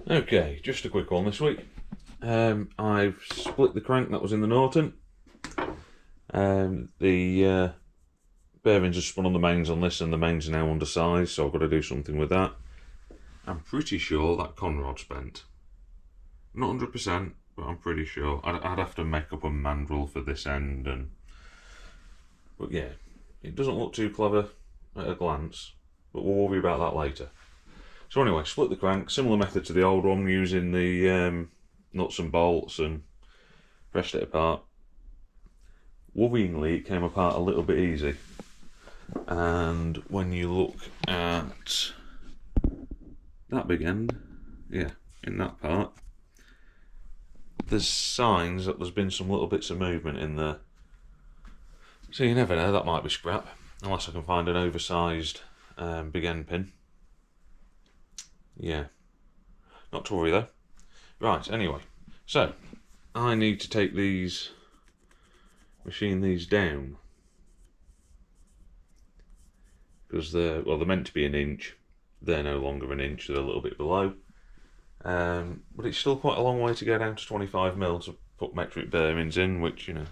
Okay, just a quick one this week. I've split the crank that was in the Norton. The bearings are spun on the mains on this, and the mains are now undersized, so I've got to do something with that. I'm pretty sure that conrod's bent. Not 100%, but I'm pretty sure. I'd have to make up a mandrel for this end, but yeah, it doesn't look too clever at a glance, but we'll worry about that later. So anyway, split the crank, similar method to the old one, using the nuts and bolts, and pressed it apart. Worryingly, it came apart a little bit easy. And when you look at that big end, yeah, in that part, there's signs that there's been some little bits of movement in there. So you never know, that might be scrap, unless I can find an oversized big end pin. Yeah, not to worry though. Right, anyway, so I need to take these, machine these down, because they're meant to be an inch. They're no longer an inch, they're a little bit below. But it's still quite a long way to go down to 25mm to put metric bearings in, which, you know,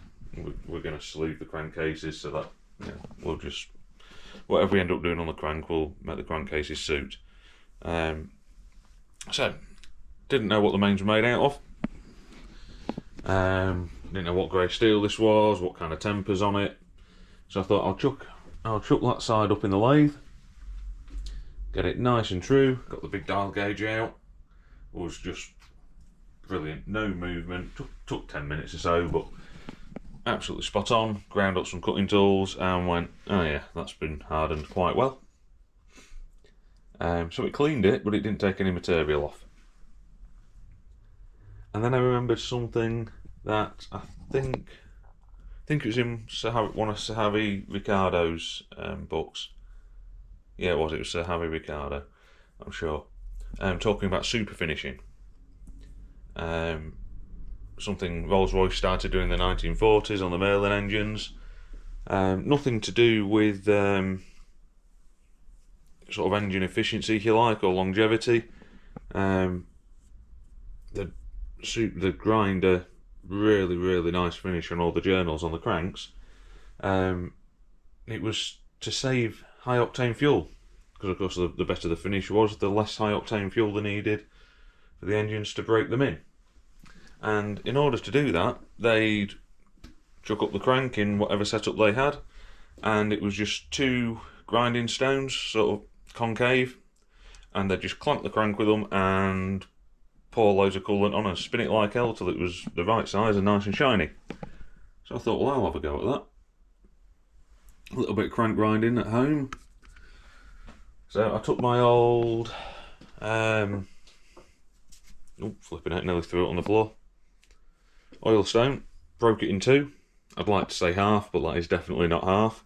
we're going to sleeve the crankcases so that, you know, we'll just, whatever we end up doing on the crank, we'll make the crankcases suit. So, didn't know what the mains were made out of. Didn't know what grey steel this was, what kind of tempers on it. So I thought I'll chuck that side up in the lathe, get it nice and true. Got the big dial gauge out. It was just brilliant. No movement. Took 10 minutes or so, but absolutely spot on. Ground up some cutting tools and went, oh yeah, that's been hardened quite well. So it cleaned it, but it didn't take any material off. And then I remembered something that I think it was in one of Sir Harry Ricardo's books. Yeah, it was Sir Harry Ricardo, I'm sure. Talking about super finishing. Something Rolls-Royce started doing in the 1940s on the Merlin engines. Nothing to do with sort of engine efficiency, if you like, or longevity. The grinder, really nice finish on all the journals on the cranks. It was to save high octane fuel, because of course the better the finish was, the less high octane fuel they needed for the engines to break them in. And in order to do that, they'd chuck up the crank in whatever setup they had, and it was just two grinding stones, sort of concave, and they'd just clamp the crank with them and pour loads of coolant on and spin it like hell till it was the right size and nice and shiny. So I thought, well, I'll have a go at that. A little bit of crank grinding at home. So I took my old, flipping out, nearly threw it on the floor. Oil stone, broke it in two. I'd like to say half, but that is definitely not half.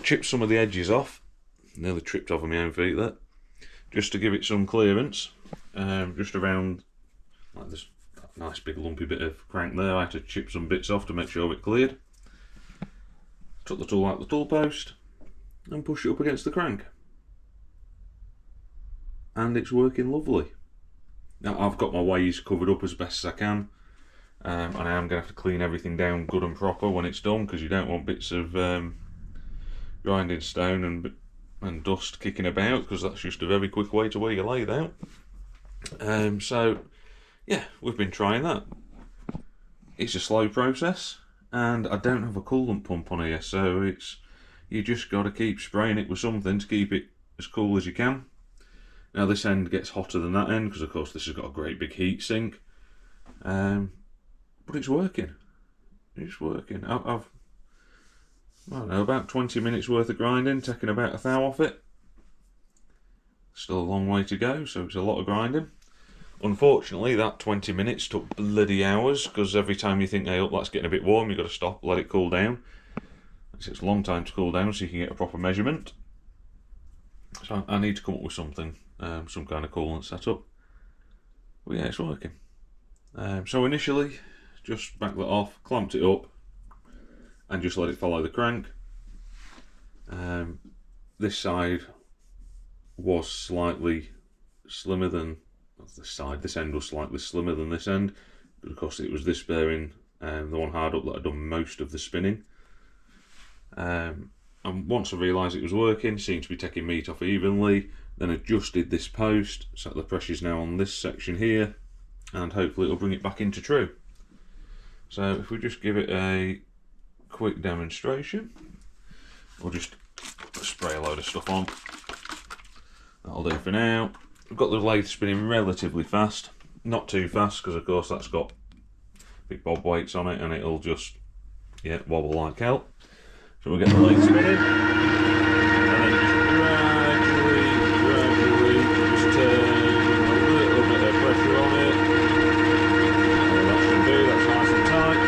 Chipped some of the edges off. Nearly tripped over my own feet there. Just to give it some clearance. Just around, like this nice big lumpy bit of crank there. I had to chip some bits off to make sure it cleared. Took the tool out the tool post and pushed it up against the crank. And it's working lovely. Now I've got my ways covered up as best as I can, and I am going to have to clean everything down good and proper when it's done, because you don't want bits of grinding stone and dust kicking about, because that's just a very quick way to wear your lathe out. So yeah, we've been trying that. It's a slow process, and I don't have a coolant pump on here, so you just got to keep spraying it with something to keep it as cool as you can. Now this end gets hotter than that end, because of course this has got a great big heat sink, but it's working. It's working. I don't know, about 20 minutes worth of grinding, taking about a thou off it. Still a long way to go, so it's a lot of grinding. Unfortunately, that 20 minutes took bloody hours, because every time you think, hey, up, that's getting a bit warm, you've got to stop, let it cool down. It takes a long time to cool down so you can get a proper measurement. So I need to come up with something, some kind of coolant setup. But yeah, it's working. So initially, just backed that off, clamped it up, and just let it follow the crank. This side was slightly slimmer than this side. This end was slightly slimmer than this end, but of course it was this bearing, the one hard up, that had done most of the spinning. And once I realised it was working, seemed to be taking meat off evenly, then adjusted this post so that the pressure's now on this section here, and hopefully it'll bring it back into true. So if we just give it a quick demonstration, we'll just spray a load of stuff on. That'll do for now. We've got the lathe spinning relatively fast, not too fast because of course that's got big bob weights on it and it'll just wobble like hell. So we'll get the lathe spinning and then just gradually just turn a little bit of pressure on it. All that should do, that's nice and tight.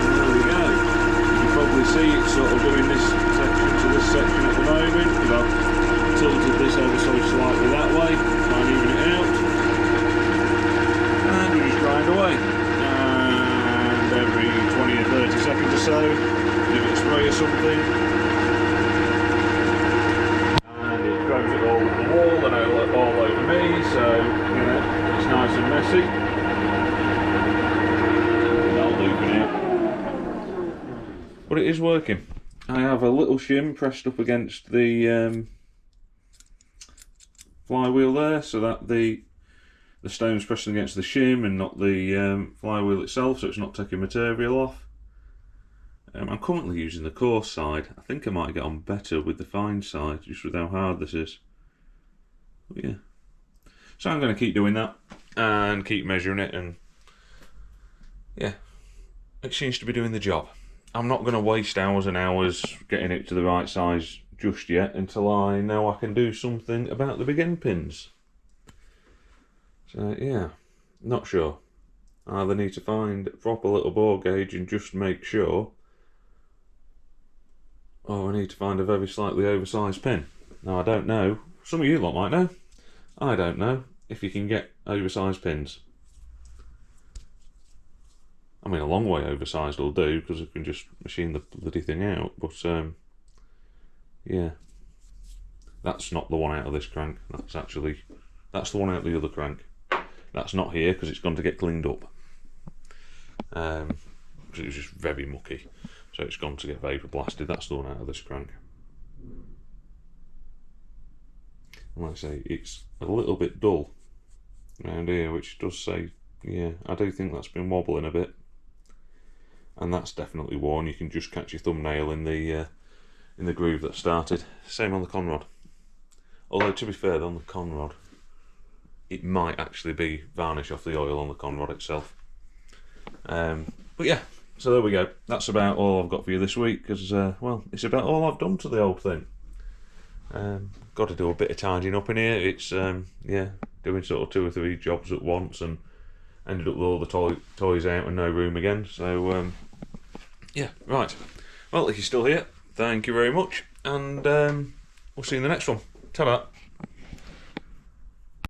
And there we go. You can probably see it's sort of doing this section to this section at the moment because I've tilted this ever so slightly that way, try and even it out. And we just grind away. Every 20 or 30 seconds or so, give it a spray or something, and it throws it all over the wall and all over me, so you know, it's nice and messy. That'll do for now. But it is working. I have a little shim pressed up against the flywheel there, so that the stone's pressing against the shim and not the flywheel itself, so it's not taking material off. I'm currently using the coarse side. I think I might get on better with the fine side, just with how hard this is. But yeah. So I'm going to keep doing that and keep measuring it, and yeah, it seems to be doing the job. I'm not going to waste hours and hours getting it to the right size just yet until I know I can do something about the big end pins. So yeah, not sure. I either need to find a proper little bore gauge and just make sure, or I need to find a very slightly oversized pin. Now I don't know, some of you lot might know, I don't know if you can get oversized pins. I mean, a long way oversized will do because I can just machine the bloody thing out, but yeah, that's not the one out of this crank, that's the one out of the other crank. That's not here because it's gone to get cleaned up. Because it was just very mucky. So it's gone to get vapor blasted. That's the one out of this crank. And like I say, it's a little bit dull around here, which does say, yeah, I do think that's been wobbling a bit. And that's definitely worn. You can just catch your thumbnail in the groove that started. Same on the conrod. Although to be fair, on the conrod, it might actually be varnish off the oil on the conrod itself. But yeah, so there we go. That's about all I've got for you this week, because, well, it's about all I've done to the old thing. Got to do a bit of tidying up in here. It's, yeah, doing sort of 2 or 3 jobs at once, and ended up with all the toys out and no room again. So, yeah, right. Well, if you're still here, thank you very much, and we'll see you in the next one. Ta-da.